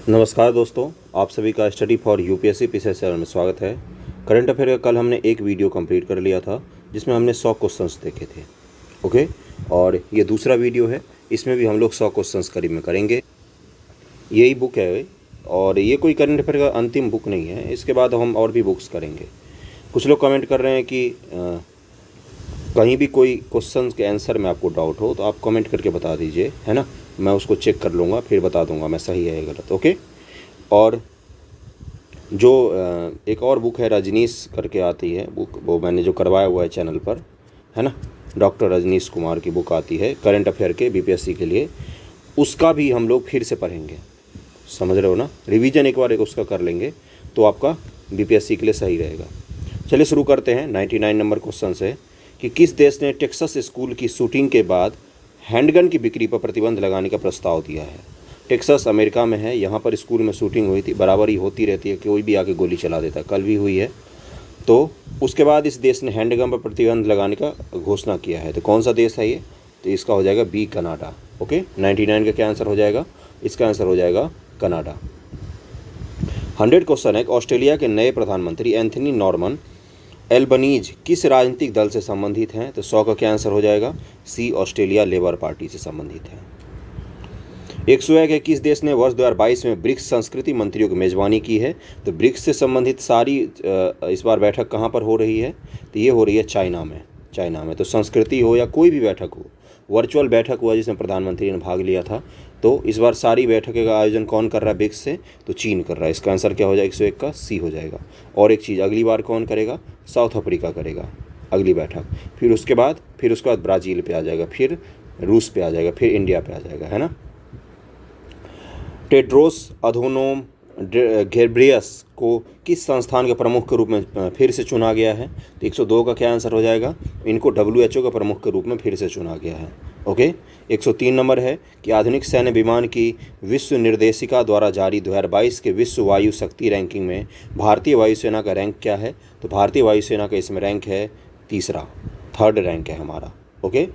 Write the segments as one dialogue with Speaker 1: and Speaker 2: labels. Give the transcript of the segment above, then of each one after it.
Speaker 1: नमस्कार दोस्तों, आप सभी का study for UPSC PCS channel में स्वागत है। करंट अफेयर का कल हमने एक वीडियो कंप्लीट कर लिया था जिसमें हमने 100 क्वेश्चंस देखे थे। ओके, और ये दूसरा वीडियो है, इसमें भी हम लोग 100 क्वेश्चंस करीब में करेंगे। यही बुक है और ये कोई करंट अफेयर का अंतिम बुक नहीं है, इसके बाद हम और भी बुक्स करेंगे। कुछ लोग कमेंट कर रहे हैं कि कहीं भी कोई क्वेश्चन के आंसर में आपको डाउट हो तो आप कमेंट करके बता दीजिए, है ना। मैं उसको चेक कर लूँगा, फिर बता दूंगा मैं सही है या गलत। ओके, और जो एक और बुक है रजनीश करके आती है बुक, वो मैंने जो करवाया हुआ है चैनल पर, है ना। डॉक्टर रजनीश कुमार की बुक आती है करंट अफेयर के बीपीएससी के लिए, उसका भी हम लोग फिर से पढ़ेंगे। समझ रहे हो ना, रिवीजन एक बार उसका कर लेंगे तो आपका बीपीएससी के लिए सही रहेगा। चलिए शुरू करते हैं। 99 नंबर क्वेश्चन से कि किस देश ने टेक्सास स्कूल की शूटिंग के बाद हैंडगन की बिक्री पर प्रतिबंध लगाने का प्रस्ताव दिया है। टेक्सास अमेरिका में है, यहाँ पर स्कूल में शूटिंग हुई थी, बराबर ही होती रहती है, कोई भी आके गोली चला देता है, कल भी हुई है। तो उसके बाद इस देश ने हैंडगन पर प्रतिबंध लगाने का घोषणा किया है। तो कौन सा देश है ये? तो इसका हो जाएगा बी, कनाडा। ओके, 99 का क्या आंसर हो जाएगा? इसका आंसर हो जाएगा कनाडा। 100 क्वेश्चन है, ऑस्ट्रेलिया के नए प्रधानमंत्री एंथनी नॉर्मन एल्बनीज किस राजनीतिक दल से संबंधित हैं? तो 100 का क्या आंसर हो जाएगा? सी, ऑस्ट्रेलिया लेबर पार्टी से संबंधित है। 101 है, किस देश ने वर्ष 2022 में ब्रिक्स संस्कृति मंत्रियों की मेजबानी की है? तो ब्रिक्स से संबंधित सारी इस बार बैठक कहाँ पर हो रही है? तो ये हो रही है चाइना में। तो संस्कृति हो या कोई भी बैठक हो, वर्चुअल बैठक हुआ जिसमें प्रधानमंत्री ने भाग लिया था। तो इस बार सारी बैठकों का आयोजन कौन कर रहा है ब्रिक्स से? तो चीन कर रहा है। इसका आंसर क्या हो जाएगा? 101 का सी हो जाएगा। और एक चीज़, अगली बार कौन करेगा? साउथ अफ्रीका करेगा अगली बैठक। फिर उसके बाद ब्राज़ील पे आ जाएगा, फिर रूस पे आ जाएगा, फिर इंडिया पे आ जाएगा, है ना। टेड्रोस अधोनोम घेब्रेयस को किस संस्थान के प्रमुख के रूप में फिर से चुना गया है? तो 102 का क्या आंसर हो जाएगा? इनको WHO के प्रमुख के रूप में फिर से चुना गया है। ओके, 103 नंबर है कि आधुनिक सैन्य विमान की विश्व निर्देशिका द्वारा जारी 2022 के विश्व वायु शक्ति रैंकिंग में भारतीय वायुसेना का रैंक क्या है? तो भारतीय वायुसेना का इसमें रैंक है तीसरा, थर्ड रैंक है हमारा। ओके,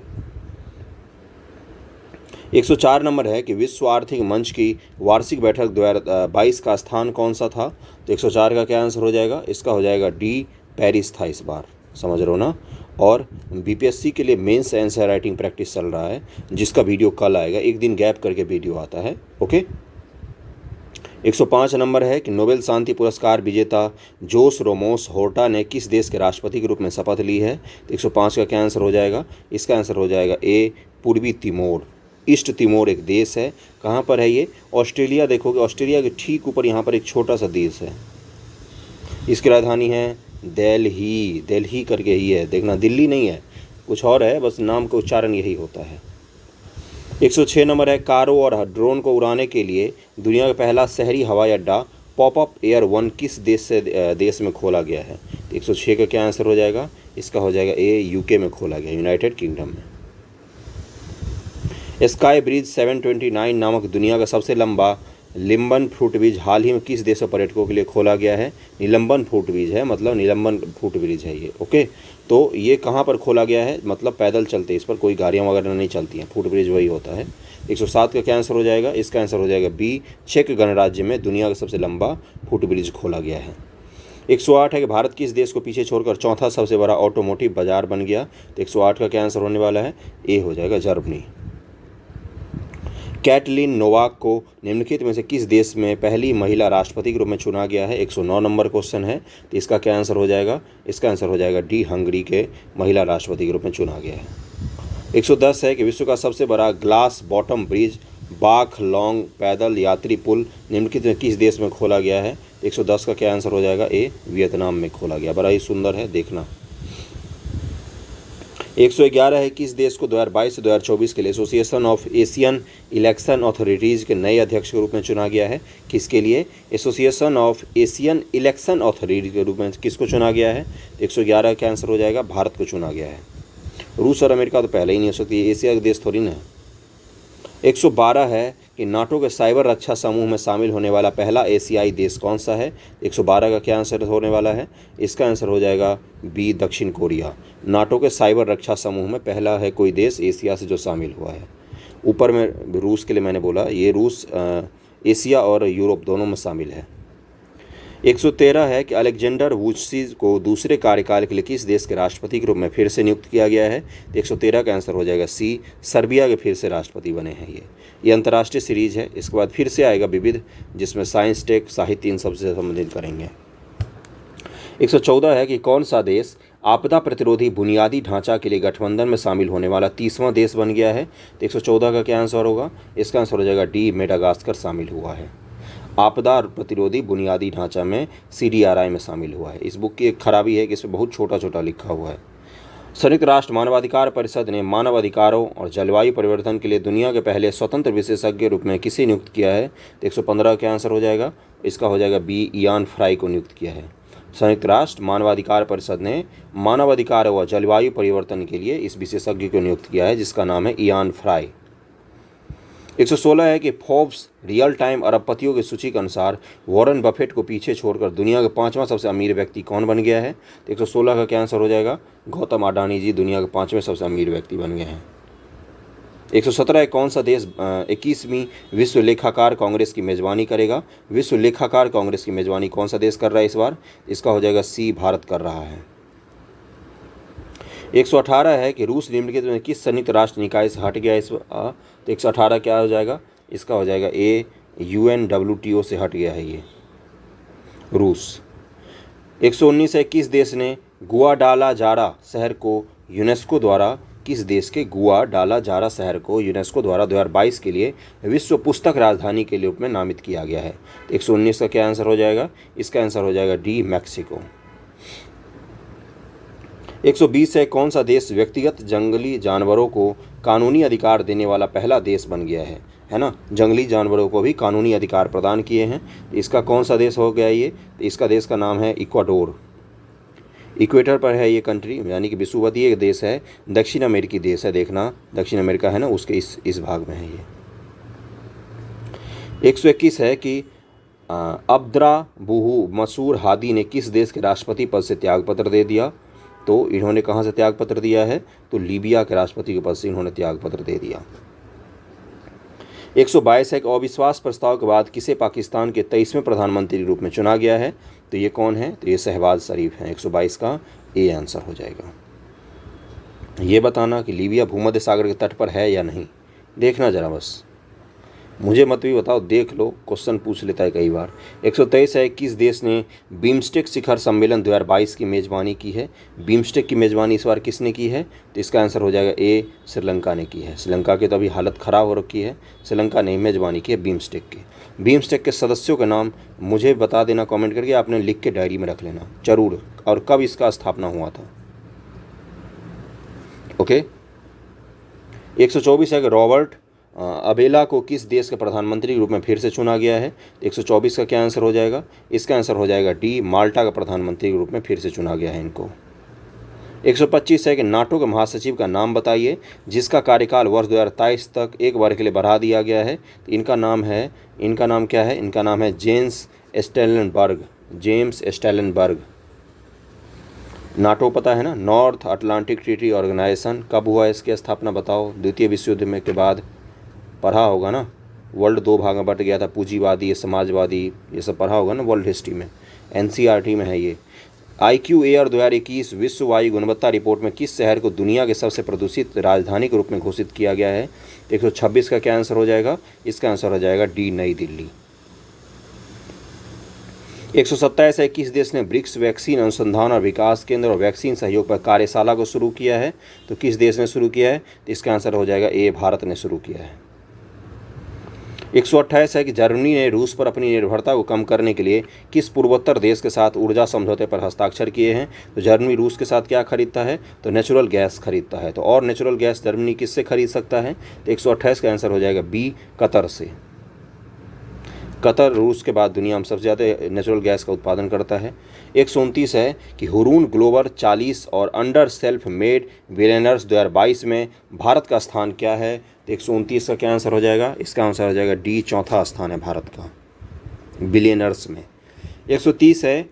Speaker 1: 104 नंबर है कि विश्व आर्थिक मंच की वार्षिक बैठक 2022 का स्थान कौन सा था? तो 104 का क्या आंसर हो जाएगा? इसका हो जाएगा डी, पेरिस था इस बार। समझ रहे हो ना। और बीपीएससी के लिए मेंस आंसर राइटिंग प्रैक्टिस चल रहा है, जिसका वीडियो कल आएगा, एक दिन गैप करके वीडियो आता है। ओके, 105 नंबर है कि नोबेल शांति पुरस्कार विजेता जोस रोमोस होर्टा ने किस देश के राष्ट्रपति के रूप में शपथ ली है? तो 105 का क्या आंसर हो जाएगा? इसका आंसर हो जाएगा ए, पूर्वी तिमोर। ईस्ट तिमोर एक देश है। कहाँ पर है ये? ऑस्ट्रेलिया। देखोगे ऑस्ट्रेलिया के ठीक ऊपर यहाँ पर एक छोटा सा देश है, इसकी राजधानी है दिल्ली करके ही है। देखना, दिल्ली नहीं है, कुछ और है, बस नाम का उच्चारण यही होता है। 106 नंबर है, कारों और ड्रोन को उड़ाने के लिए दुनिया का पहला शहरी हवाई अड्डा पॉपअप एयर 1 किस देश में खोला गया है? 106 का क्या आंसर हो जाएगा? इसका हो जाएगा ए, यूके में खोला गया, यूनाइटेड किंगडम में। स्काई ब्रिज 729 नामक दुनिया का सबसे लंबा निलंबन फुट ब्रिज हाल ही में किस देश में पर्यटकों के लिए खोला गया है? निलंबन फुट ब्रिज है, मतलब निलंबन फुट ब्रिज है ये। ओके, तो ये कहाँ पर खोला गया है? मतलब पैदल चलते, इस पर कोई गाड़ियाँ वगैरह नहीं चलती हैं, फुट ब्रिज वही होता है। 107 का क्या आंसर हो जाएगा? इसका आंसर हो जाएगा बी, चेक गणराज्य में दुनिया का सबसे लंबा फुट ब्रिज खोला गया है। 108 है कि भारत किस देश को पीछे छोड़कर चौथा सबसे बड़ा ऑटोमोटिव बाजार बन गया? तो 108 का क्या आंसर होने वाला है? ए हो जाएगा, जर्मनी। कैटलिन नोवाक को निम्नलिखित में से किस देश में पहली महिला राष्ट्रपति के रूप में चुना गया है? 109 नंबर क्वेश्चन है, तो इसका क्या आंसर हो जाएगा? इसका आंसर हो जाएगा डी, हंगरी के महिला राष्ट्रपति के रूप में चुना गया है। 110 है कि विश्व का सबसे बड़ा ग्लास बॉटम ब्रिज बाख लॉन्ग पैदल यात्री पुल निम्नलिखित में किस देश में खोला गया है? 110 का क्या आंसर हो जाएगा? ए, वियतनाम में खोला गया। बड़ा ही सुंदर है, देखना। 111 है, किस देश को 2022 से 2024 के लिए association of Asian election authorities के नए अध्यक्ष के रूप में चुना गया है? किसके लिए? Association of Asian election authority के रूप में किसको चुना गया है? 111 का आंसर हो जाएगा भारत को चुना गया है। रूस और अमेरिका तो पहले ही नहीं हो सकती, एशिया के देश थोड़ी ना है। 112 है कि नाटो के साइबर रक्षा समूह में शामिल होने वाला पहला एशियाई देश कौन सा है? 112 का क्या आंसर होने वाला है? इसका आंसर हो जाएगा बी, दक्षिण कोरिया। नाटो के साइबर रक्षा समूह में पहला है कोई देश एशिया से जो शामिल हुआ है। ऊपर में रूस के लिए मैंने बोला, ये रूस एशिया और यूरोप दोनों में शामिल है। 113 है कि अलेक्जेंडर वुचिच को दूसरे कार्यकाल के लिए किस देश के राष्ट्रपति के रूप में फिर से नियुक्त किया गया है? तो 113 का आंसर हो जाएगा सी, सर्बिया के फिर से राष्ट्रपति बने हैं ये अंतर्राष्ट्रीय सीरीज है। इसके बाद फिर से आएगा विविध, जिसमें साइंस, टेक, साहित्य इन सबसे संबंधित करेंगे। 114 है कि कौन सा देश आपदा प्रतिरोधी बुनियादी ढांचा के लिए गठबंधन में शामिल होने वाला 30वां देश बन गया है? तो 114 का क्या आंसर होगा? इसका आंसर हो जाएगा डी, मेडागास्कर शामिल हुआ है। आपदा प्रतिरोधी बुनियादी ढांचा में CDRI में शामिल हुआ है। इस बुक की एक खराबी है कि इसमें बहुत छोटा छोटा लिखा हुआ है। संयुक्त राष्ट्र मानवाधिकार परिषद ने मानव अधिकारों और जलवायु परिवर्तन के लिए दुनिया के पहले स्वतंत्र विशेषज्ञ के रूप में किसे नियुक्त किया है? तो 115 का आंसर हो जाएगा, इसका हो जाएगा बी, इयान फ्राई को नियुक्त किया है। संयुक्त राष्ट्र मानवाधिकार परिषद ने मानव अधिकार व जलवायु परिवर्तन के लिए इस विशेषज्ञ को नियुक्त किया है, जिसका नाम है इयान फ्राई। 116 है कि फोर्ब्स रियल टाइम अरबपतियों की सूची के अनुसार वॉरेन बफेट को पीछे छोड़कर दुनिया के 5वां सबसे अमीर व्यक्ति कौन बन गया है? तो 116 का क्या आंसर हो जाएगा? गौतम अडानी जी दुनिया के 5वें सबसे अमीर व्यक्ति बन गए हैं। 117 कौन सा देश 21वीं विश्व लेखाकार कांग्रेस की मेजबानी करेगा? विश्व लेखाकार कांग्रेस की मेजबानी कौन सा देश कर रहा है इस बार? इसका हो जाएगा सी, भारत कर रहा है। 118 है कि रूस निम्नलिखित में किस संयुक्त राष्ट्र निकाय से हट गया इस तो 118 क्या हो जाएगा? इसका हो जाएगा ए, UNWTO से हट गया है ये रूस। 119 है किस देश ने गुआडालाजारा शहर को यूनेस्को द्वारा 2022 के लिए विश्व पुस्तक राजधानी के रूप में नामित किया गया है? 119 का क्या आंसर हो जाएगा? इसका आंसर हो जाएगा डी, मैक्सिको। 120 है कौन सा देश व्यक्तिगत जंगली जानवरों को कानूनी अधिकार देने वाला पहला देश बन गया है ना? जंगली जानवरों को भी कानूनी अधिकार प्रदान किए हैं। इसका कौन सा देश हो गया ये? इसका देश का नाम है इक्वाडोर। इक्वेटर पर है ये कंट्री, यानी कि विषुवतीय देश है, दक्षिण अमेरिकी देश है। देखना दक्षिण अमेरिका है ना, उसके इस भाग में है ये। 121 है कि अब्द्रा बुहू मसूर हादी ने किस देश के राष्ट्रपति पद से त्यागपत्र दे दिया? तो इन्होंने कहाँ से त्यागपत्र दिया है? तो लीबिया के राष्ट्रपति के पद से इन्होंने त्यागपत्र दे दिया। 122 है कि अविश्वास प्रस्ताव के बाद किसे पाकिस्तान के 23वें प्रधानमंत्री के रूप में चुना गया है? तो ये कौन है? तो ये शहबाज शरीफ हैं। 122 का ए आंसर हो जाएगा। ये बताना कि लीबिया भूमध्य सागर के तट पर है या नहीं, देखना जरा बस, मुझे मत भी बताओ, देख लो, क्वेश्चन पूछ लेता है कई बार। 123 है किस देश ने बिम्स्टेक शिखर सम्मेलन 2022 की मेज़बानी की है? बिम्स्टेक की मेज़बानी इस बार किसने की है? तो इसका आंसर हो जाएगा ए, श्रीलंका ने की है। श्रीलंका की तो अभी हालत ख़राब हो रखी है, श्रीलंका ने मेज़बानी की है बिम्स्टेक की। बिम्स्टेक के सदस्यों के नाम मुझे बता देना कॉमेंट करके, आपने लिख के डायरी में रख लेना जरूर, और कब इसका स्थापना हुआ था। ओके। 124 है कि रॉबर्ट अबेला को किस देश के प्रधानमंत्री के रूप में फिर से चुना गया है? 124 का क्या आंसर हो जाएगा? इसका आंसर हो जाएगा डी, माल्टा का प्रधानमंत्री के रूप में फिर से चुना गया है इनको। 125 है कि नाटो के महासचिव का नाम बताइए जिसका कार्यकाल वर्ष 2023 तक एक बार के लिए बढ़ा दिया गया है। तो इनका नाम क्या है? इनका नाम है जेम्स स्टेलनबर्ग। नाटो पता है ना, नॉर्थ अटलांटिक ट्रीटी ऑर्गेनाइजेशन। कब हुआ इसकी स्थापना बताओ? द्वितीय विश्व युद्ध में के बाद, पढ़ा होगा ना। वर्ल्ड 2 भाग में बट गया था, पूंजीवादी, समाजवादी, ये सब पढ़ा होगा ना वर्ल्ड हिस्ट्री में, NCERT में है ये। IQAir 2021 विश्व वायु गुणवत्ता रिपोर्ट में किस शहर को दुनिया के सबसे प्रदूषित राजधानी के रूप में घोषित किया गया है? 126 का क्या आंसर हो जाएगा? इसका आंसर हो जाएगा डी, नई दिल्ली। 127 है किस देश ने ब्रिक्स वैक्सीन अनुसंधान और विकास केंद्र और वैक्सीन सहयोग पर कार्यशाला को शुरू किया है? तो किस देश ने शुरू किया है? तो इसका आंसर हो जाएगा ए, भारत ने शुरू किया है। 128 है कि जर्मनी ने रूस पर अपनी निर्भरता को कम करने के लिए किस पूर्वोत्तर देश के साथ ऊर्जा समझौते पर हस्ताक्षर किए हैं? तो जर्मनी रूस के साथ क्या खरीदता है? तो नेचुरल गैस खरीदता है। तो और नेचुरल गैस जर्मनी किससे खरीद सकता है? तो 128 का आंसर हो जाएगा बी, कतर से। कतर रूस के बाद दुनिया में सबसे ज़्यादा नेचुरल गैस का उत्पादन करता है। 129 है कि हुरून ग्लोबल 40 और अंडर सेल्फ मेड बिलियनर्स 2022 में भारत का स्थान क्या है? तो 129 का क्या आंसर हो जाएगा? इसका आंसर हो जाएगा डी, चौथा स्थान है भारत का बिलियनर्स में। 130 है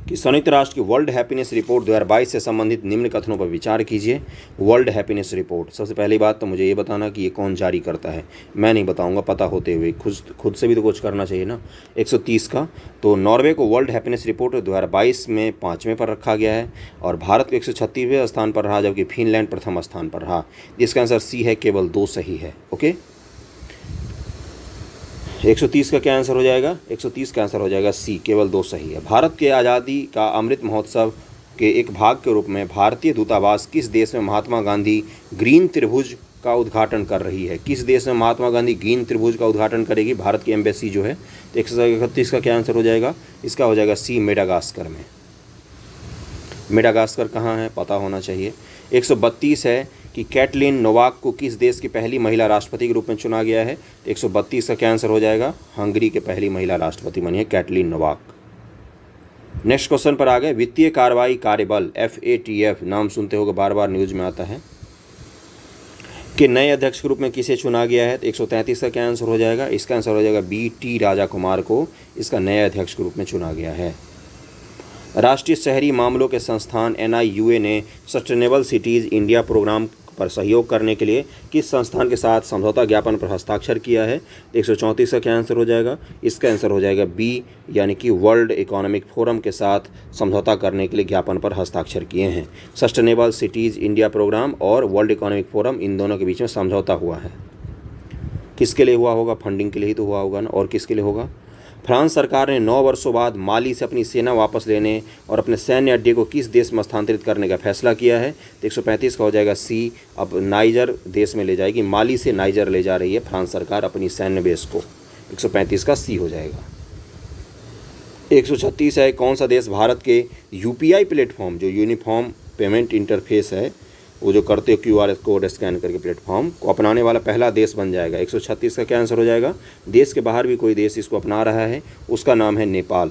Speaker 1: कि संयुक्त राष्ट्र की वर्ल्ड हैप्पीनेस रिपोर्ट 2022 से संबंधित निम्न कथनों पर विचार कीजिए। वर्ल्ड हैप्पीनेस रिपोर्ट, सबसे पहली बात तो मुझे ये बताना कि ये कौन जारी करता है। मैं नहीं बताऊंगा, पता होते हुए खुद से भी तो कुछ करना चाहिए ना। 130 का, तो नॉर्वे को वर्ल्ड हैप्पीनेस रिपोर्ट 2022 में 5वें पर रखा गया है और भारत को 136वें स्थान पर रहा, जबकि फिनलैंड प्रथम स्थान पर रहा। इसका आंसर सी है, केवल 2 सही है। ओके, 130 का क्या आंसर हो जाएगा? 130 का आंसर हो जाएगा सी, केवल 2 सही है। भारत के आज़ादी का अमृत महोत्सव के एक भाग के रूप में भारतीय दूतावास किस देश में महात्मा गांधी ग्रीन त्रिभुज का उद्घाटन कर रही है? किस देश में महात्मा गांधी ग्रीन त्रिभुज का उद्घाटन करेगी भारत की एम्बेसी जो है? तो 131 का क्या आंसर हो जाएगा? इसका हो जाएगा सी, मेडागास्कर में। मेडागास्कर कहाँ है, पता होना चाहिए। 132 है कि कैटलिन नोवाक को किस देश की पहली महिला राष्ट्रपति के रूप में चुना गया है? तो 132 का क्या आंसर हो जाएगा? हंगरी के पहली महिला राष्ट्रपति बनी है कैटलिन नोवाक। नेक्स्ट क्वेश्चन पर आ गए। वित्तीय कार्रवाई कार्यबल FATF, नाम सुनते होगा, बार बार न्यूज में आता है, के नए अध्यक्ष के रूप में किसे चुना गया है? तो 133 का क्या आंसर हो जाएगा? इसका आंसर हो जाएगा BT राजा कुमार को इसका नए अध्यक्ष के रूप में चुना गया है। राष्ट्रीय शहरी मामलों के संस्थान NIUA ने सस्टेनेबल सिटीज़ इंडिया प्रोग्राम पर सहयोग करने के लिए किस संस्थान के साथ समझौता ज्ञापन पर हस्ताक्षर किया है? 134 का क्या आंसर हो जाएगा? इसका आंसर हो जाएगा B, यानी कि वर्ल्ड इकोनॉमिक फोरम के साथ समझौता करने के लिए ज्ञापन पर हस्ताक्षर किए हैं। सस्टेनेबल सिटीज़ इंडिया प्रोग्राम और वर्ल्ड इकोनॉमिक फोरम, इन दोनों के बीच में समझौता हुआ है। किसके लिए हुआ होगा? फंडिंग के लिए ही तो हुआ होगा ना, और किसके लिए होगा? फ्रांस सरकार ने 9 वर्षों बाद माली से अपनी सेना वापस लेने और अपने सैन्य अड्डे को किस देश में स्थानांतरित करने का फैसला किया है? तो 135 का हो जाएगा सी, अब नाइजर देश में ले जाएगी। माली से नाइजर ले जा रही है फ्रांस सरकार अपनी सैन्य बेस को। 135 का सी हो जाएगा। 136 है, कौन सा देश भारत के UPI प्लेटफॉर्म, जो यूनिफॉर्म पेमेंट इंटरफेस है, वो जो करते हो QR कोड स्कैन करके प्लेटफॉर्म को अपनाने वाला पहला देश बन जाएगा? 136 का क्या आंसर हो जाएगा? देश के बाहर भी कोई देश इसको अपना रहा है, उसका नाम है नेपाल।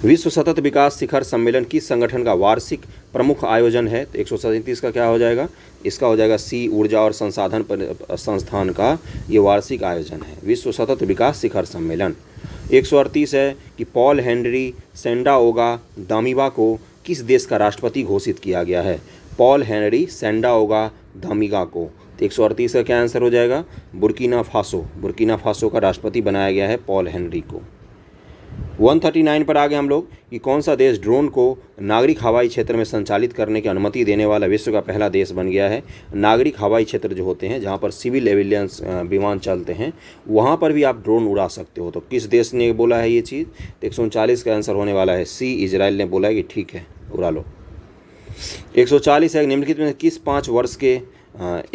Speaker 1: विश्व सतत विकास शिखर सम्मेलन किस संगठन का वार्षिक प्रमुख आयोजन है? तो 137 का क्या हो जाएगा? इसका हो जाएगा सी, ऊर्जा और संसाधन संस्थान का ये वार्षिक आयोजन है, विश्व सतत विकास शिखर सम्मेलन। 138 है कि पॉल हेनरी सैंडाओगा दामिबा को किस देश का राष्ट्रपति घोषित किया गया है? पॉल हेनरी सैंडाओगा दामिबा को। तो 138 का क्या आंसर हो जाएगा? बुर्किना फासो, बुर्किना फासो का राष्ट्रपति बनाया गया है पॉल हेनरी को। 139 पर आ गए हम लोग कि कौन सा देश ड्रोन को नागरिक हवाई क्षेत्र में संचालित करने की अनुमति देने वाला विश्व का पहला देश बन गया है। नागरिक हवाई क्षेत्र जो होते हैं, जहां पर सिविल एविलियंस विमान चलते हैं, वहां पर भी आप ड्रोन उड़ा सकते हो। तो किस देश ने बोला है ये चीज़? 139 का आंसर होने वाला है सी, इजराइल ने बोला है कि ठीक है, उड़ा लो। 140 है, निम्नलिखित में किस 5 वर्ष के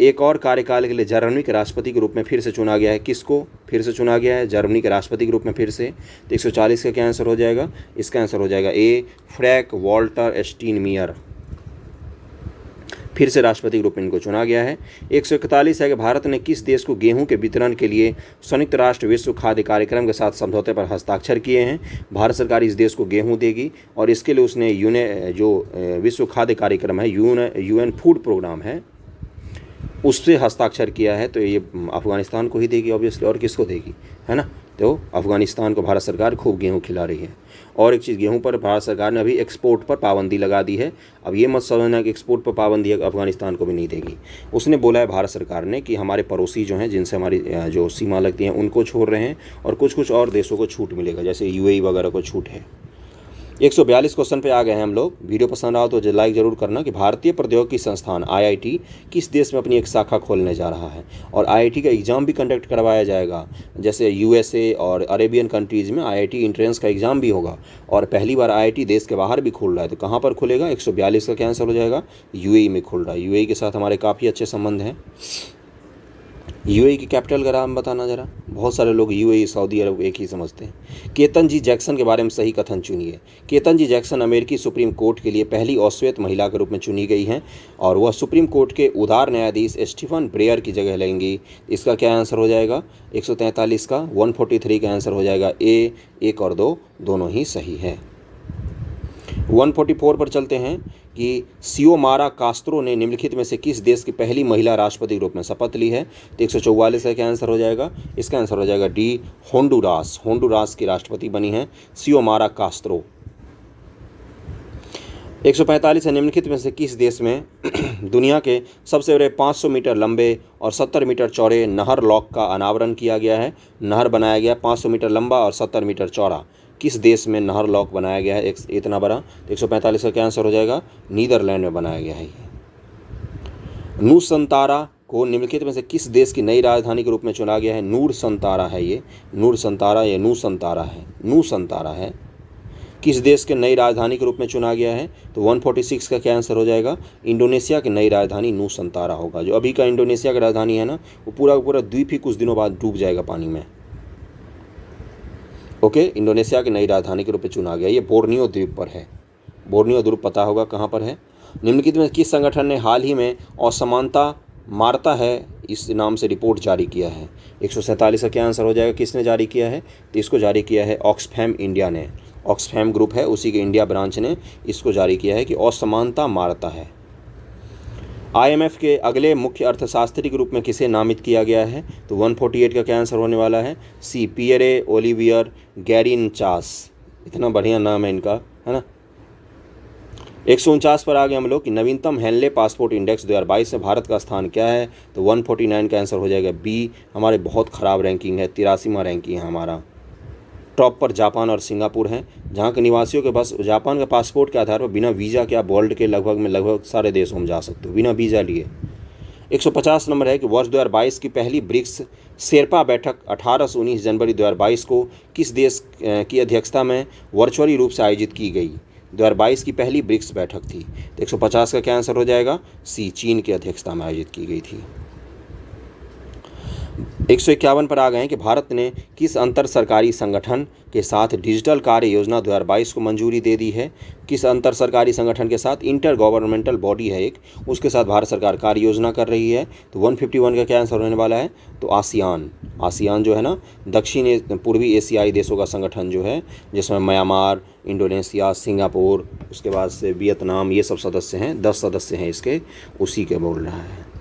Speaker 1: एक और कार्यकाल के लिए जर्मनी के राष्ट्रपति के रूप में फिर से चुना गया है? किसको फिर से चुना गया है? जर्मनी के राष्ट्रपति के रूप में फिर से। तो 140 का क्या आंसर हो जाएगा? इसका आंसर हो जाएगा ए, फ्रैंक वॉल्टर स्टीनमियर, फिर से राष्ट्रपति के रूप में इनको चुना गया है। 141 है कि भारत ने किस देश को गेहूं के वितरण के लिए संयुक्त राष्ट्र विश्व खाद्य कार्यक्रम के साथ समझौते पर हस्ताक्षर किए हैं? भारत सरकार इस देश को गेहूं देगी और इसके लिए उसने जो विश्व खाद्य कार्यक्रम है, UN फूड प्रोग्राम है, उससे हस्ताक्षर किया है। तो ये अफ़गानिस्तान को ही देगी ऑब्वियसली, और किसको देगी, है ना? तो अफ़गानिस्तान को भारत सरकार खूब गेहूं खिला रही है। और एक चीज़, गेहूं पर भारत सरकार ने अभी एक्सपोर्ट पर पाबंदी लगा दी है। अब ये मत समझना कि एक्सपोर्ट पर पाबंदी अफ़गानिस्तान को भी नहीं देगी। उसने बोला है भारत सरकार ने कि हमारे पड़ोसी जो हैं, जिनसे हमारी जो सीमा लगती हैं, उनको छोड़ रहे हैं और कुछ और देशों को छूट मिलेगा, जैसे UAE वगैरह को छूट है। 142 क्वेश्चन पे आ गए हैं हम लोग। वीडियो पसंद आओ तो लाइक ज़रूर करना कि भारतीय प्रौद्योगिकी संस्थान IIT किस देश में अपनी एक शाखा खोलने जा रहा है और IIT का एग्ज़ाम भी कंडक्ट करवाया जाएगा। जैसे USA और अरेबियन कंट्रीज़ में IIT इंट्रेंस का एग्ज़ाम भी होगा और पहली बार IIT देश के बाहर भी खुल रहा है। तो कहाँ पर खुलेगा? 142 का क्या आंसर हो जाएगा? UAE में खुल रहा है। UAE के साथ हमारे काफ़ी अच्छे संबंध हैं। UAE की कैपिटल का नाम बताना ज़रा। बहुत सारे लोग UAE सऊदी अरब एक ही समझते हैं। केतन-जी जैक्सन के बारे में सही कथन चुनिए। केतन-जी जैक्सन अमेरिकी सुप्रीम कोर्ट के लिए पहली अश्वेत महिला के रूप में चुनी गई हैं और वह सुप्रीम कोर्ट के उदार न्यायाधीश स्टीफन ब्रेयर की जगह लेंगी। इसका क्या आंसर हो जाएगा? 143 का। 143 का आंसर हो जाएगा ए, 1 और 2 दोनों ही सही है। 144 पर चलते हैं कि सियोमारा कास्त्रो ने निम्नलिखित में से किस देश की पहली महिला राष्ट्रपति के रूप में शपथ ली है? तो 144 का क्या आंसर हो जाएगा? इसका आंसर हो जाएगा डी, होंडुरास। होंडुरास की राष्ट्रपति बनी है सियोमारा कास्त्रो। 145 निम्नलिखित में से किस देश में दुनिया के सबसे बड़े 500 मीटर लंबे और 70 मीटर चौड़े नहर लॉक का अनावरण किया गया है? नहर बनाया गया 500 मीटर लंबा और 70 मीटर चौड़ा। किस देश में नहर लॉक बनाया गया है इतना बड़ा? 145 का क्या आंसर हो जाएगा? नीदरलैंड में बनाया गया है ये। नूसंतारा को निम्नलिखित में से किस देश की नई राजधानी के रूप में चुना गया है? नूर संतारा है ये, नूर संतारा या नूसंतारा है, नूसंतारा है। किस देश के नई राजधानी के रूप में चुना गया है? तो 146 का क्या आंसर हो जाएगा? इंडोनेशिया की नई राजधानी नूसंतारा होगा। जो अभी का इंडोनेशिया की राजधानी है ना, वो पूरा पूरा द्वीप ही कुछ दिनों बाद डूब जाएगा पानी में। ओके, इंडोनेशिया की नई राजधानी के रूप में चुना गया। ये बोर्नियो द्वीप पर है। बोर्नियो द्वीप पता होगा कहाँ पर है। निम्नलिखित में किस संगठन ने हाल ही में असमानता मारता है इस नाम से रिपोर्ट जारी किया है? 147 का क्या आंसर हो जाएगा? किसने जारी किया है? तो इसको जारी किया है ऑक्सफैम इंडिया ने। ऑक्सफैम ग्रुप है, उसी के इंडिया ब्रांच ने इसको जारी किया है कि असमानता मारता है। IMF के अगले मुख्य अर्थशास्त्री के रूप में किसे नामित किया गया है? तो 148 का क्या आंसर होने वाला है? सी, पियरे ओलिवियर गैरिनचास। इतना बढ़िया नाम है इनका, है ना। 149 पर आ गए हम लोग कि नवीनतम हेनले पासपोर्ट इंडेक्स 2022 में भारत का स्थान क्या है? तो 149 का आंसर हो जाएगा बी। हमारे बहुत ख़राब रैंकिंग है, 83वां रैंकिंग है हमारा। टॉप पर जापान और सिंगापुर हैं, जहां के निवासियों के पास जापान का पासपोर्ट के आधार पर बिना वीज़ा के आप वर्ल्ड के लगभग सारे देशों में जा सकते हो बिना वीज़ा लिए। 150 नंबर है कि वर्ष 2022 की पहली ब्रिक्स शेरपा बैठक 18 से 19 जनवरी 2022 को किस देश की अध्यक्षता में वर्चुअली रूप से आयोजित की गई? 2022 की पहली ब्रिक्स बैठक थी। तो 150 का क्या आंसर हो जाएगा? सी, चीन की अध्यक्षता में आयोजित की गई थी। 151 पर आ गए हैं कि भारत ने किस अंतर सरकारी संगठन के साथ डिजिटल कार्य योजना 2022 को मंजूरी दे दी है? किस अंतर सरकारी संगठन के साथ? इंटर गवर्नमेंटल बॉडी है एक, उसके साथ भारत सरकार कार्य योजना कर रही है। तो 151 का क्या आंसर होने वाला है? तो आसियान। आसियान जो है ना, दक्षिण पूर्वी एशियाई देशों का संगठन जो है, जिसमें म्यांमार, इंडोनेशिया, सिंगापुर, उसके बाद से वियतनाम, ये सब सदस्य हैं। 10 सदस्य हैं इसके, उसी के बोल रहा है।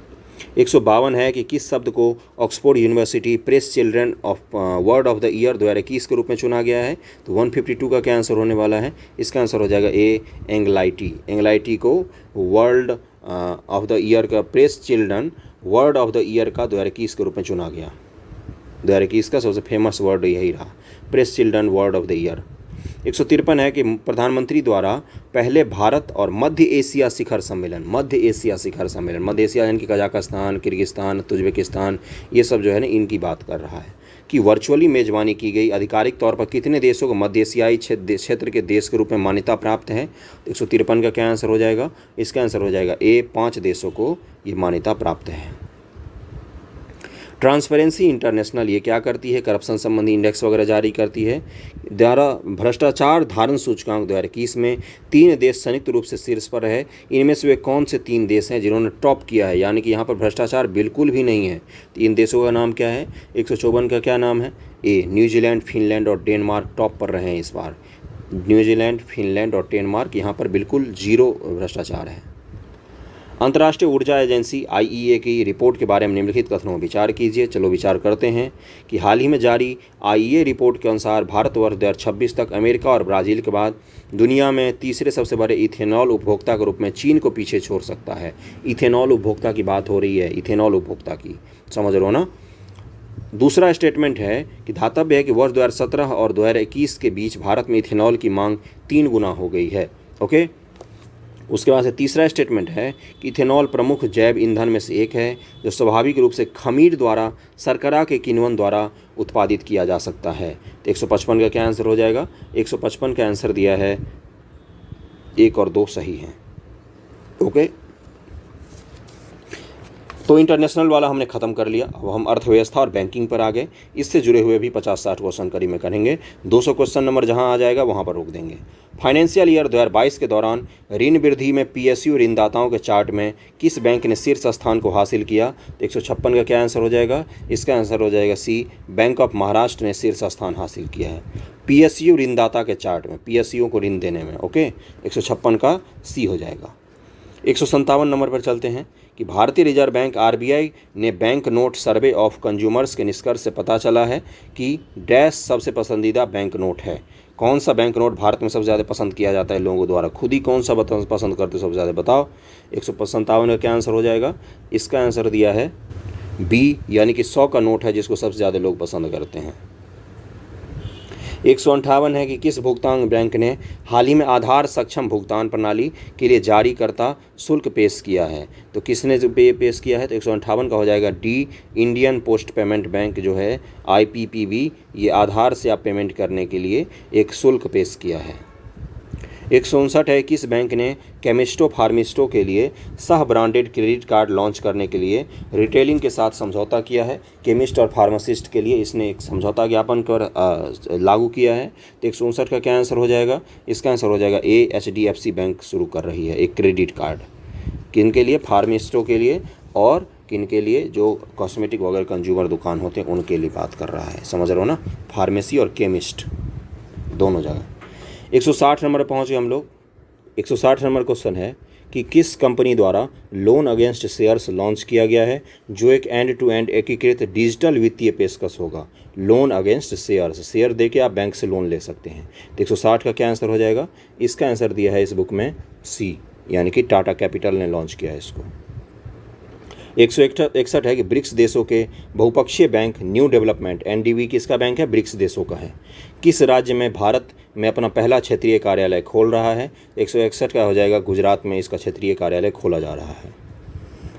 Speaker 1: 152 है कि किस शब्द को Oxford university press children of word of the year 2021 के रूप में चुना गया है? तो 152 का क्या आंसर होने वाला है? इसका आंसर हो जाएगा ए, एंग्लाइटी। एंग्लाइटी को वर्ल्ड ऑफ द ईयर का, press children word of the year का 2021 के रूप में चुना गया। 2021 का सबसे फेमस वर्ड यही रहा, press children word of the year. 153 है कि प्रधानमंत्री द्वारा पहले भारत और मध्य एशिया शिखर सम्मेलन, मध्य एशिया शिखर सम्मेलन, मध्य एशिया यानी कि कजाकिस्तान, किर्गिस्तान, तुर्कमेनिस्तान, ये सब जो है ना, इनकी बात कर रहा है कि वर्चुअली मेजबानी की गई। आधिकारिक तौर पर कितने देशों को मध्य एशियाई क्षेत्र के देश के रूप में मान्यता प्राप्त है? 153 का क्या आंसर हो जाएगा? इसका आंसर हो जाएगा ए, 5 देशों को ये मान्यता प्राप्त है। ट्रांसपेरेंसी इंटरनेशनल ये क्या करती है? करप्शन संबंधी इंडेक्स वगैरह जारी करती है। द्वारा भ्रष्टाचार धारण सूचकांक 2021 में 3 देश संयुक्त रूप से शीर्ष पर है। इनमें से वे कौन से 3 देश हैं जिन्होंने टॉप किया है, यानी कि यहाँ पर भ्रष्टाचार बिल्कुल भी नहीं है? 3 देशों का नाम क्या है? 154 का क्या नाम है? ए, न्यूजीलैंड, फिनलैंड और डेनमार्क टॉप पर रहे हैं इस बार। न्यूजीलैंड, फिनलैंड और डेनमार्क, यहाँ पर बिल्कुल जीरो भ्रष्टाचार है। अंतर्राष्ट्रीय ऊर्जा एजेंसी IEA की रिपोर्ट के बारे में निम्नलिखित कथनों पर विचार कीजिए। चलो विचार करते हैं कि हाल ही में जारी IEA रिपोर्ट के अनुसार भारत वर्ष 2026 तक अमेरिका और ब्राज़ील के बाद दुनिया में तीसरे सबसे बड़े इथेनॉल उपभोक्ता के रूप में चीन को पीछे छोड़ सकता है। इथेनॉल उपभोक्ता की बात हो रही है, इथेनॉल उपभोक्ता की, समझ रहे हो ना। दूसरा स्टेटमेंट है कि धातव्य है कि वर्ष 2017 और 2021 के बीच भारत में इथेनॉल की मांग 3 गुना हो गई है। ओके, उसके बाद से तीसरा स्टेटमेंट है कि इथेनॉल प्रमुख जैव ईंधन में से एक है जो स्वाभाविक रूप से खमीर द्वारा शर्करा के किण्वन द्वारा उत्पादित किया जा सकता है। तो 155 का क्या आंसर हो जाएगा? 155 का आंसर दिया है 1 और 2 सही हैं। ओके, तो इंटरनेशनल वाला हमने ख़त्म कर लिया। अब हम अर्थव्यवस्था और बैंकिंग पर आ गए। इससे जुड़े हुए भी 50-60 क्वेश्चन करीब में करेंगे। 200 क्वेश्चन नंबर जहां आ जाएगा वहां पर रोक देंगे। फाइनेंशियल ईयर 2022 के दौरान ऋण वृद्धि में PSU ऋणदाताओं के चार्ट में किस बैंक ने शीर्ष स्थान को हासिल किया? तो 156 का क्या आंसर हो जाएगा? इसका आंसर हो जाएगा सी, बैंक ऑफ महाराष्ट्र ने शीर्ष स्थान हासिल किया है PSU ऋणदाता के चार्ट में, PSU को ऋण देने में। ओके, 156 का सी हो जाएगा। 157 नंबर पर चलते हैं कि भारतीय रिजर्व बैंक आरबीआई ने bank note survey of consumers के निष्कर्ष से पता चला है कि डैश सबसे पसंदीदा बैंक नोट है। कौन सा बैंक नोट भारत में सबसे ज़्यादा पसंद किया जाता है लोगों द्वारा, खुद ही कौन सा पसंद करते सबसे ज़्यादा बताओ। 157 का क्या आंसर हो जाएगा? इसका आंसर दिया है बी, यानी कि 100 का नोट है जिसको सबसे ज़्यादा लोग पसंद करते हैं। 158 है कि किस भुगतान बैंक ने हाल ही में आधार सक्षम भुगतान प्रणाली के लिए जारीकर्ता शुल्क पेश किया है। तो किसने जो पेश किया है? तो 158 का हो जाएगा D, Indian post payment bank जो है IPPB, ये आधार से आप पेमेंट करने के लिए एक शुल्क पेश किया है। 159 है किस बैंक ने केमिस्टो फार्मिस्टो के लिए सह ब्रांडेड क्रेडिट कार्ड लॉन्च करने के लिए रिटेलिंग के साथ समझौता किया है। केमिस्ट और फार्मासिस्ट के लिए इसने एक समझौता ज्ञापन कर लागू किया है। तो 159 का क्या आंसर हो जाएगा? इसका आंसर हो जाएगा ए, HDFC बैंक शुरू कर रही है एक क्रेडिट कार्ड। किन के लिए? फार्मिस्टों के लिए, और किन के लिए? जो कॉस्मेटिक वगैरह कंज्यूमर दुकान होते हैं उनके लिए बात कर रहा है, समझ रहे हो ना, फार्मेसी और केमिस्ट दोनों जगह। 160 नंबर पर पहुँच गए हम लोग। 160 नंबर क्वेश्चन है कि किस कंपनी द्वारा लोन अगेंस्ट शेयर्स लॉन्च किया गया है जो एक एंड टू एंड एकीकृत डिजिटल वित्तीय पेशकश होगा। लोन अगेंस्ट शेयर्स, शेयर दे के आप बैंक से लोन ले सकते हैं। तो 160 का क्या आंसर हो जाएगा? इसका आंसर दिया है इस बुक में सी, यानी कि टाटा कैपिटल ने लॉन्च किया है इसको। 161 है कि ब्रिक्स देशों के बहुपक्षीय बैंक न्यू डेवलपमेंट NDB किसका बैंक है? ब्रिक्स देशों का है। किस राज्य में भारत में अपना पहला क्षेत्रीय कार्यालय खोल रहा है? 161 का हो जाएगा गुजरात में इसका क्षेत्रीय कार्यालय खोला जा रहा है।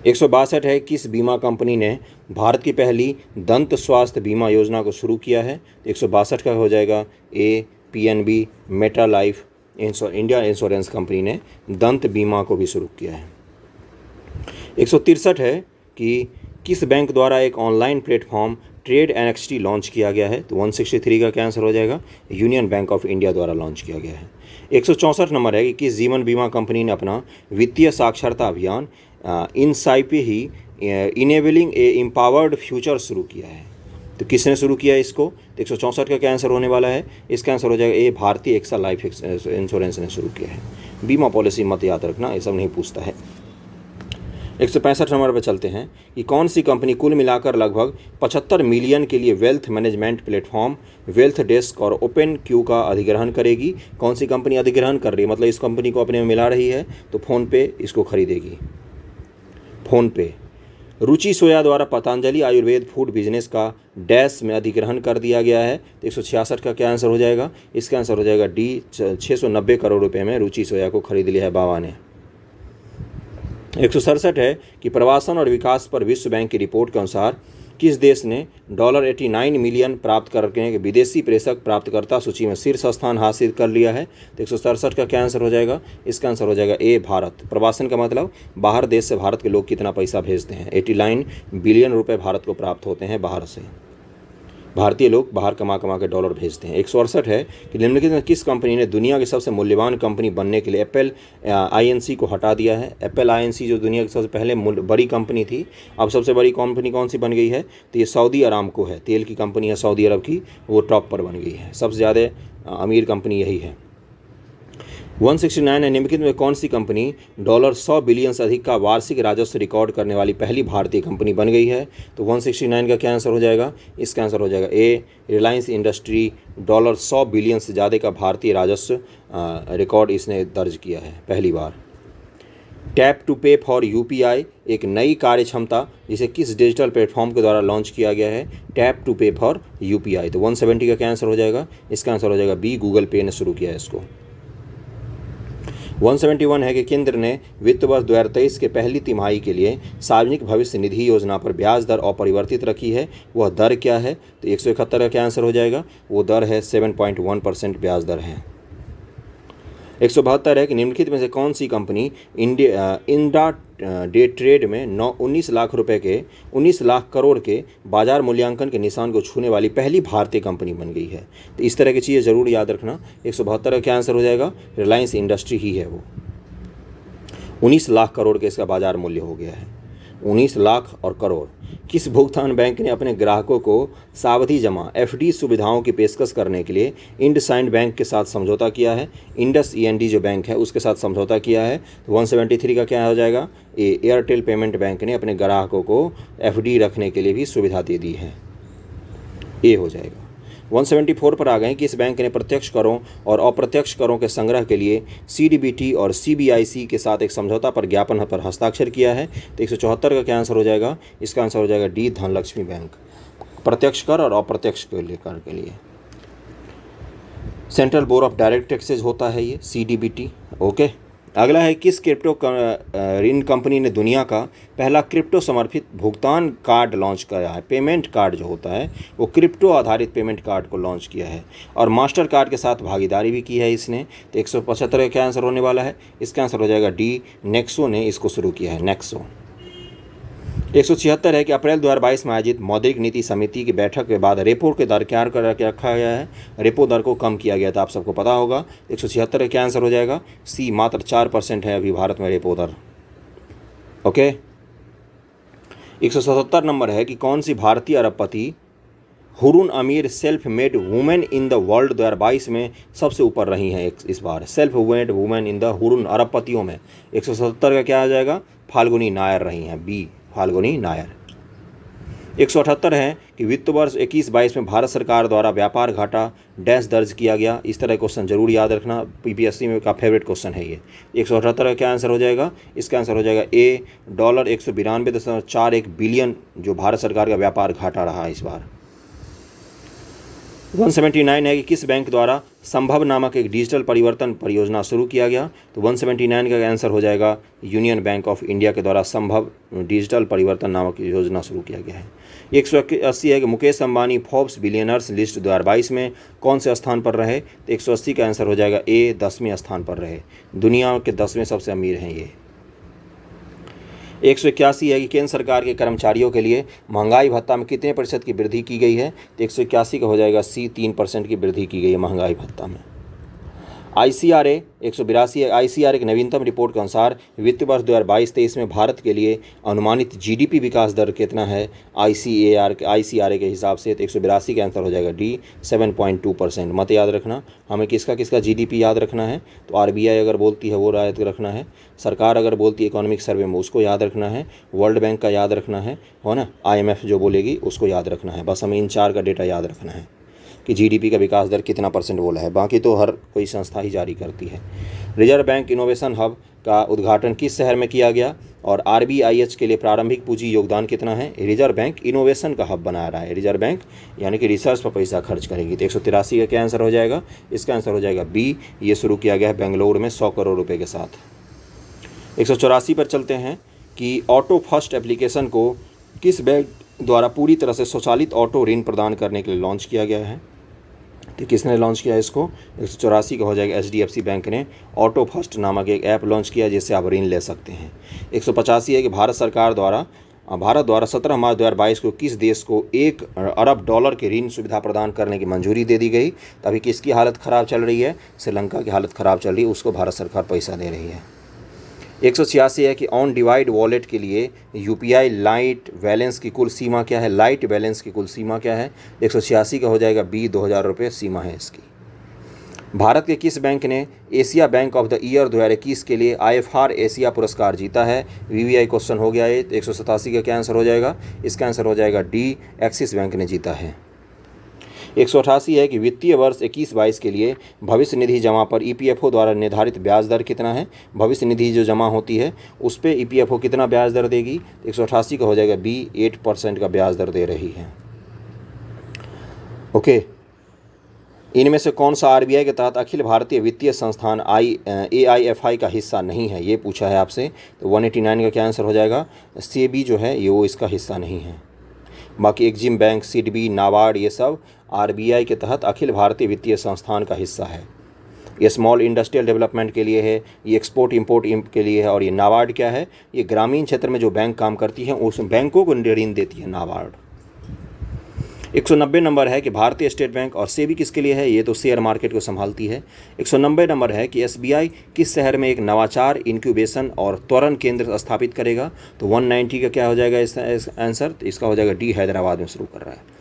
Speaker 1: 162 है किस बीमा कंपनी ने भारत की पहली दंत स्वास्थ्य बीमा योजना को शुरू किया है? 162 का हो जाएगा ए, PNB, Meta life India insurance company ने दंत बीमा को भी शुरू किया है। 163 है कि किस बैंक द्वारा एक online platform trade NXT launch किया गया है? तो 163 का क्या आंसर हो जाएगा? यूनियन बैंक ऑफ इंडिया द्वारा लॉन्च किया गया है। 164 नंबर है कि किस जीवन बीमा कंपनी ने अपना वित्तीय साक्षरता अभियान इनसाइपी ही इनेबलिंग ए एम्पावर्ड फ्यूचर शुरू किया है? तो किसने शुरू किया है इसको? तो 164 का क्या आंसर होने वाला है? इसका आंसर हो जाएगा ए, भारतीय एक्सा लाइफ इंश्योरेंस ने शुरू किया है। बीमा पॉलिसी मत याद रखना, ये सब नहीं पूछता है। 165 नंबर पर चलते हैं कि कौन सी कंपनी कुल मिलाकर लगभग 75 मिलियन के लिए wealth management platform wealth desk और ओपन क्यू का अधिग्रहण करेगी? कौन सी कंपनी अधिग्रहण कर रही है, मतलब इस कंपनी को अपने में मिला रही है? तो फ़ोनपे इसको खरीदेगी। फ़ोनपे। रुचि सोया द्वारा पतंजलि आयुर्वेद फूड बिजनेस का डैश में अधिग्रहण कर दिया गया है। तो 166 का क्या आंसर हो जाएगा? इसका आंसर हो जाएगा डी, 690 करोड़ रुपये में रुचि सोया को खरीद लिया है बाबा ने। 167 है कि प्रवासन और विकास पर विश्व बैंक की रिपोर्ट के अनुसार किस देश ने $89 मिलियन प्राप्त करके विदेशी प्रेषक प्राप्तकर्ता सूची में शीर्ष स्थान हासिल कर लिया है? तो 167 का क्या आंसर हो जाएगा? इसका आंसर हो जाएगा ए, भारत। प्रवासन का मतलब बाहर देश से भारत के लोग कितना पैसा भेजते हैं। 89 बिलियन रुपए भारत को प्राप्त होते हैं बाहर से, भारतीय लोग बाहर कमा के डॉलर भेजते हैं। 168 है कि निम्नलिखित में किस कंपनी ने दुनिया की सबसे मूल्यवान कंपनी बनने के लिए एप्पल INC को हटा दिया है? एप्पल INC जो दुनिया की सबसे पहले बड़ी कंपनी थी, अब सबसे बड़ी कंपनी कौन सी बन गई है? तो ये सऊदी अरामको है, तेल की कंपनी है सऊदी अरब की, वो टॉप पर बन गई है, सबसे ज़्यादा अमीर कंपनी यही है। 169 है निम्नलिखित में कौन सी कंपनी $100 बिलियन से अधिक का वार्षिक राजस्व रिकॉर्ड करने वाली पहली भारतीय कंपनी बन गई है? तो 169 का क्या आंसर हो जाएगा? इसका आंसर हो जाएगा ए, रिलायंस इंडस्ट्री। $100 बिलियन से ज़्यादा का भारतीय राजस्व रिकॉर्ड इसने दर्ज किया है पहली बार। टैप टू पे फॉर UPI एक नई कार्य क्षमता जिसे किस डिजिटल प्लेटफॉर्म के द्वारा लॉन्च किया गया है? टैप टू पे फॉर UPI। तो 170 का क्या आंसर हो जाएगा? इसका आंसर हो जाएगा बी, गूगल पे ने शुरू किया है इसको। 171 है कि केंद्र ने वित्त वर्ष 2023 के पहली तिमाही के लिए सार्वजनिक भविष्य निधि योजना पर ब्याज दर अपरिवर्तित रखी है, वह दर क्या है? तो 171 का क्या आंसर हो जाएगा? वो दर है 7.1% ब्याज दर है। 172 है कि निम्नलिखित में से कौन सी कंपनी इंडा डे ट्रेड में 19 लाख रुपए के 19 लाख करोड़ के बाजार मूल्यांकन के निशान को छूने वाली पहली भारतीय कंपनी बन गई है? तो इस तरह की चीज़ें ज़रूर याद रखना। 172 का क्या आंसर हो जाएगा? रिलायंस इंडस्ट्री ही है वो। 19 लाख करोड़ के इसका बाजार मूल्य हो गया है, 19 लाख और करोड़। किस भुगतान बैंक ने अपने ग्राहकों को सावधि जमा एफडी सुविधाओं की पेशकश करने के लिए इंडसइंड बैंक के साथ समझौता किया है? इंडस ईएनडी जो बैंक है उसके साथ समझौता किया है। तो 173 का क्या हो जाएगा? एयरटेल पेमेंट बैंक ने अपने ग्राहकों को एफडी रखने के लिए भी सुविधा दे दी है, ए हो जाएगा। 174 पर आ गए कि इस बैंक ने प्रत्यक्ष करों और अप्रत्यक्ष करों के संग्रह के लिए सीडीबीटी और सीबीआईसी के साथ एक समझौता पर ज्ञापन पर हस्ताक्षर किया है। तो 174 का क्या आंसर हो जाएगा? इसका आंसर हो जाएगा डी, धनलक्ष्मी बैंक, प्रत्यक्ष कर और अप्रत्यक्ष कर के लिए। Central board of direct taxes होता है ये सीडीबीटी। ओके, अगला है किस क्रिप्टो ऋण कंपनी ने दुनिया का पहला क्रिप्टो समर्थित भुगतान कार्ड लॉन्च किया है? पेमेंट कार्ड जो होता है वो क्रिप्टो आधारित पेमेंट कार्ड को लॉन्च किया है और मास्टर कार्ड के साथ भागीदारी भी की है इसने। तो 175 का क्या आंसर होने वाला है? इसका आंसर हो जाएगा डी, नेक्सो ने इसको शुरू किया है, नेक्सो। 176 है कि अप्रैल 2022 में आयोजित मौद्रिक नीति समिति की बैठक के बाद रेपो के दर क्या रखा गया है? रेपो दर को कम किया गया था, आप सबको पता होगा। 176 का क्या आंसर हो जाएगा? सी, मात्र 4% है अभी भारत में रेपो दर। ओके, 177 नंबर है कि कौन सी भारतीय अरबपति हुरून अमीर self made women in the world 2022 में सबसे ऊपर रही हैं? इस बार self made women in the Hurun अरबपतियों में 177 का क्या आ जाएगा? फाल्गुनी नायर रही हैं, बी, फाल्गुनी नायर। 178 है कि वित्त वर्ष 21-22 में भारत सरकार द्वारा व्यापार घाटा डैश दर्ज किया गया। इस तरह क्वेश्चन जरूर याद रखना, पीपीएससी में का फेवरेट क्वेश्चन है ये। 178 का क्या आंसर हो जाएगा? इसका आंसर हो जाएगा ए, $192.41 बिलियन जो भारत सरकार का व्यापार घाटा रहा इस बार। 179 है कि किस बैंक द्वारा संभव नामक एक डिजिटल परिवर्तन परियोजना शुरू किया गया? तो 179 का आंसर हो जाएगा यूनियन बैंक ऑफ इंडिया के द्वारा संभव डिजिटल परिवर्तन नामक योजना शुरू किया गया है। 180 है कि Mukesh Ambani Forbes billionaires list 2022 में कौन से स्थान पर रहे? तो 180 का आंसर हो जाएगा ए, 10वें स्थान पर रहे। दुनिया के 10वें सबसे अमीर हैं ये। 181 है कि केंद्र सरकार के कर्मचारियों के लिए महंगाई भत्ता में कितने प्रतिशत की वृद्धि की गई है? तो 181 का हो जाएगा सी, 3% की वृद्धि की गई है महंगाई भत्ता में। ICRA 182 है। ICRA की नवीनतम रिपोर्ट के अनुसार वित्त वर्ष 2022-23 में भारत के लिए अनुमानित जीडीपी विकास दर कितना है ICRA के हिसाब से? तो 182 का आंसर हो जाएगा डी, 7.2%। मत याद रखना, हमें किसका किसका जीडीपी याद रखना है? तो RBI अगर बोलती है वो याद रखना है, सरकार अगर बोलती है इकोनॉमिक सर्वे में उसको याद रखना है, वर्ल्ड बैंक का याद रखना है ना, IMF जो बोलेगी उसको याद रखना है। बस हमें इन 4 का डेटा याद रखना है कि जीडीपी का विकास दर कितना % बोला है, बाकी तो हर कोई संस्था ही जारी करती है। रिजर्व बैंक इनोवेशन हब का उद्घाटन किस शहर में किया गया और RBIH के लिए प्रारंभिक पूंजी योगदान कितना है? रिजर्व बैंक इनोवेशन का हब बना रहा है, रिजर्व बैंक यानी कि रिसर्च पर पैसा खर्च करेगी। तो 183 का क्या आंसर हो जाएगा? इसका आंसर हो जाएगा बी, ये शुरू किया गया है बेंगलोर में 100 करोड़ रुपये के साथ। 184 पर चलते हैं कि ऑटो फर्स्ट एप्लीकेशन को किस बैंक द्वारा पूरी तरह से स्वचालित ऑटो ऋण प्रदान करने के लिए लॉन्च किया गया है? तो किसने लॉन्च किया इसको? 184 का हो जाएगा HDFC बैंक ने ऑटो फर्स्ट नामक एक ऐप लॉन्च किया जिससे आप ऋण ले सकते हैं। 185 है कि भारत द्वारा 17 मार्च 2022 को किस देश को $1 अरब के ऋण सुविधा प्रदान करने की मंजूरी दे दी गई? तभी किसकी हालत ख़राब चल रही है? श्रीलंका की हालत ख़राब चल रही है, उसको भारत सरकार पैसा दे रही है। 186 है कि ऑन डिवाइड वॉलेट के लिए UPI लाइट बैलेंस की कुल सीमा क्या है? लाइट बैलेंस की कुल सीमा क्या है? 186 का हो जाएगा बी, 2000 रुपये सीमा है इसकी। भारत के किस बैंक ने Asia bank of the year 2021 के लिए IFR एशिया पुरस्कार जीता है? VVI क्वेश्चन हो गया ये। 187 का क्या आंसर हो जाएगा? इसका आंसर हो जाएगा डी, एक्सिस बैंक ने जीता है। 188 है कि वित्तीय वर्ष 21-22 के लिए भविष्य निधि जमा पर EPFO द्वारा निर्धारित ब्याज दर कितना है? भविष्य निधि जो जमा होती है उस पर EPFO कितना ब्याज दर देगी? 188 का हो जाएगा बी, 8% का ब्याज दर दे रही है। ओके, इनमें से कौन सा RBI के तहत अखिल भारतीय वित्तीय संस्थान AIFI का हिस्सा नहीं है? ये पूछा है आपसे। तो 189 का क्या आंसर हो जाएगा? SEBI जो है ये वो इसका हिस्सा नहीं है। बाकी एक्जिम बैंक, सिडबी, नाबार्ड ये सब RBI के तहत अखिल भारतीय वित्तीय संस्थान का हिस्सा है। ये स्मॉल इंडस्ट्रियल डेवलपमेंट के लिए है, ये एक्सपोर्ट इंपोर्ट के लिए है, और ये नाबार्ड क्या है? ये ग्रामीण क्षेत्र में जो बैंक काम करती है उस बैंकों को ऋण देती है नाबार्ड। 190 नंबर है कि भारतीय स्टेट बैंक और सेबी किसके लिए है, ये तो शेयर मार्केट को संभालती है। 190 नंबर है कि एसबीआई किस शहर में एक नवाचार इंक्यूबेशन और त्वरण केंद्र स्थापित करेगा। तो 190 का क्या हो जाएगा इस आंसर, तो इसका हो जाएगा डी, हैदराबाद में शुरू कर रहा है।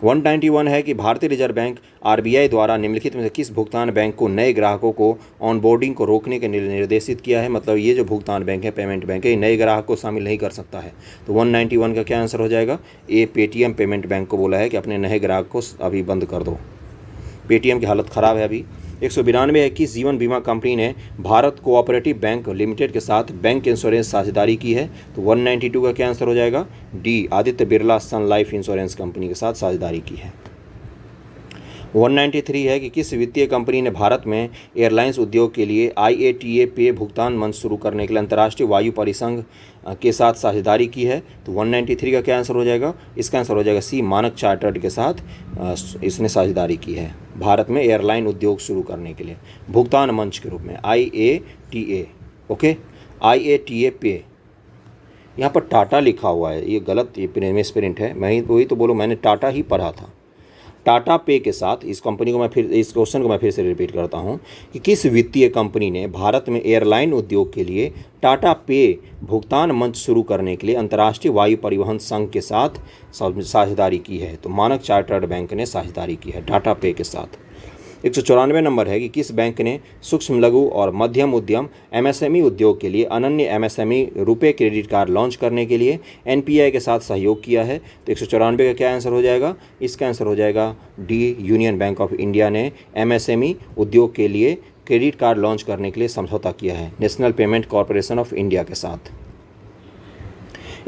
Speaker 1: 191 है कि भारतीय रिजर्व बैंक आरबीआई द्वारा निम्नलिखित में से किस भुगतान बैंक को नए ग्राहकों को ऑनबोर्डिंग को रोकने के निर्देशित किया है। मतलब ये जो भुगतान बैंक है, पेमेंट बैंक है, ये नए ग्राहक को शामिल नहीं कर सकता है। तो 191 का क्या आंसर हो जाएगा, ए, पेटीएम पेमेंट बैंक को बोला है कि अपने नए ग्राहक को अभी बंद कर दो। पेटीएम की हालत ख़राब है अभी। 192 है किस जीवन बीमा कंपनी ने भारत कोऑपरेटिव बैंक लिमिटेड के साथ बैंक इंश्योरेंस साझेदारी की है। तो 192 का क्या आंसर हो जाएगा, डी, आदित्य बिरला सन लाइफ इंश्योरेंस कंपनी के साथ साझेदारी की है। 193 है कि किस वित्तीय कंपनी ने भारत में एयरलाइंस उद्योग के लिए IATA पे भुगतान मंच शुरू करने के लिए अंतर्राष्ट्रीय वायु परिसंघ के साथ साझेदारी की है। तो 193 का क्या आंसर हो जाएगा, इसका आंसर हो जाएगा सी, मानक चार्टर्ड के साथ इसने साझेदारी की है भारत में एयरलाइन उद्योग शुरू करने के लिए भुगतान मंच के रूप में IATA। ओके, IATA पे यहाँ पर टाटा लिखा हुआ है, ये गलत, ये मिसप्रिंट है। मैं वही तो बोलो, मैंने टाटा ही पढ़ा था। टाटा पे के साथ इस कंपनी को मैं फिर, इस क्वेश्चन को मैं फिर से रिपीट करता हूं कि किस वित्तीय कंपनी ने भारत में एयरलाइन उद्योग के लिए टाटा पे भुगतान मंच शुरू करने के लिए अंतर्राष्ट्रीय वायु परिवहन संघ के साथ साझेदारी की है। तो मानक चार्टर्ड बैंक ने साझेदारी की है टाटा पे के साथ। 194 नंबर है कि किस बैंक ने सूक्ष्म लघु और मध्यम उद्यम MSME उद्योग के लिए अनन्य MSME रुपए क्रेडिट कार्ड लॉन्च करने के लिए NPI के साथ सहयोग किया है। तो 194 का क्या आंसर हो जाएगा, इसका आंसर हो जाएगा D, union bank of India ने MSME उद्योग के लिए क्रेडिट कार्ड लॉन्च करने के लिए समझौता किया है national payment corporation of India के साथ।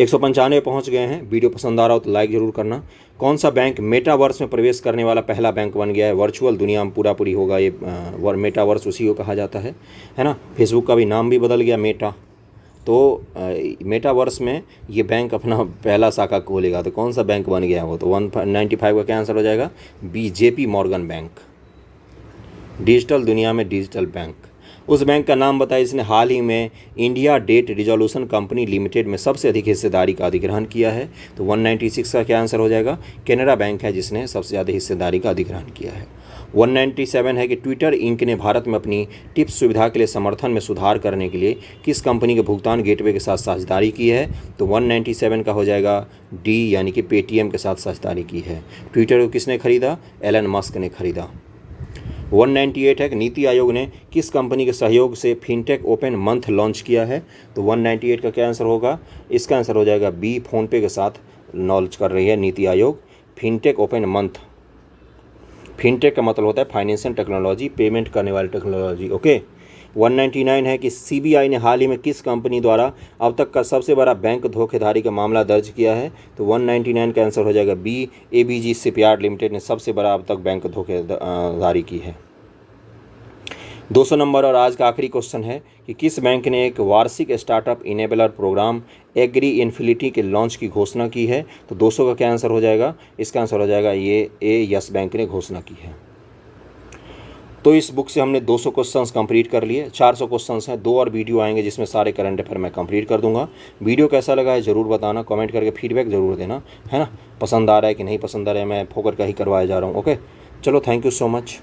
Speaker 1: 195 पहुँच गए हैं। वीडियो पसंद आ रहा हो तो लाइक ज़रूर करना। कौन सा बैंक मेटावर्स में प्रवेश करने वाला पहला बैंक बन गया है। वर्चुअल दुनिया में पूरी होगा ये मेटावर्स, उसी को कहा जाता है ना। फेसबुक का भी नाम भी बदल गया मेटा। तो मेटावर्स में ये बैंक अपना पहला शाखा खोलेगा। तो कौन सा बैंक बन गया वो, तो 195 का क्या आंसर हो जाएगा, b, JP Morgan bank. Digital दुनिया में डिजिटल बैंक। उस बैंक का नाम बताइए जिसने हाल ही में India debt resolution company limited में सबसे अधिक हिस्सेदारी का अधिग्रहण किया है। तो 196 का क्या आंसर हो जाएगा, कैनरा बैंक है जिसने सबसे ज़्यादा हिस्सेदारी का अधिग्रहण किया है। 197 है कि ट्विटर इंक ने भारत में अपनी टिप्स सुविधा के लिए समर्थन में सुधार करने के लिए किस कंपनी के भुगतान गेटवे के साथ साझेदारी की है। तो 197 का हो जाएगा डी, यानी कि पेटीएम के साथ साझेदारी की है। ट्विटर को किसने खरीदा, एलन मस्क ने खरीदा। 198 है कि नीति आयोग ने किस कंपनी के सहयोग से फिनटेक ओपन मंथ लॉन्च किया है। तो 198 का क्या आंसर होगा, इसका आंसर हो जाएगा बी, फ़ोनपे के साथ लॉन्च कर रही है NITI Aayog fintech open month. Fintech का मतलब होता है फाइनेंशियल टेक्नोलॉजी, पेमेंट करने वाली टेक्नोलॉजी। ओके। 199 है कि CBI ने हाल ही में किस कंपनी द्वारा अब तक का सबसे बड़ा बैंक धोखाधड़ी का मामला दर्ज किया है। तो 199 का आंसर हो जाएगा बी, ABG शिपयार्ड लिमिटेड ने सबसे बड़ा अब तक बैंक धोखाधड़ी की है। 200 नंबर और आज का आखिरी क्वेश्चन है कि किस बैंक ने एक वार्षिक startup enabler programme agri infinity के लॉन्च की घोषणा की है। तो 200 का क्या आंसर हो जाएगा, इसका आंसर हो जाएगा ये ए, यस बैंक ने घोषणा की है। तो इस बुक से हमने 200 क्वेश्चंस कंप्लीट कर लिए। 400 क्वेश्चंस हैं, 2 और वीडियो आएंगे जिसमें सारे करंट अफेयर मैं कंप्लीट कर दूंगा। वीडियो कैसा लगा है ज़रूर बताना, कमेंट करके फीडबैक ज़रूर देना, है ना। पसंद आ रहा है कि नहीं पसंद आ रहा है, मैं फोकर का ही करवाया जा रहा हूँ। ओके, चलो, थैंक यू सो मच।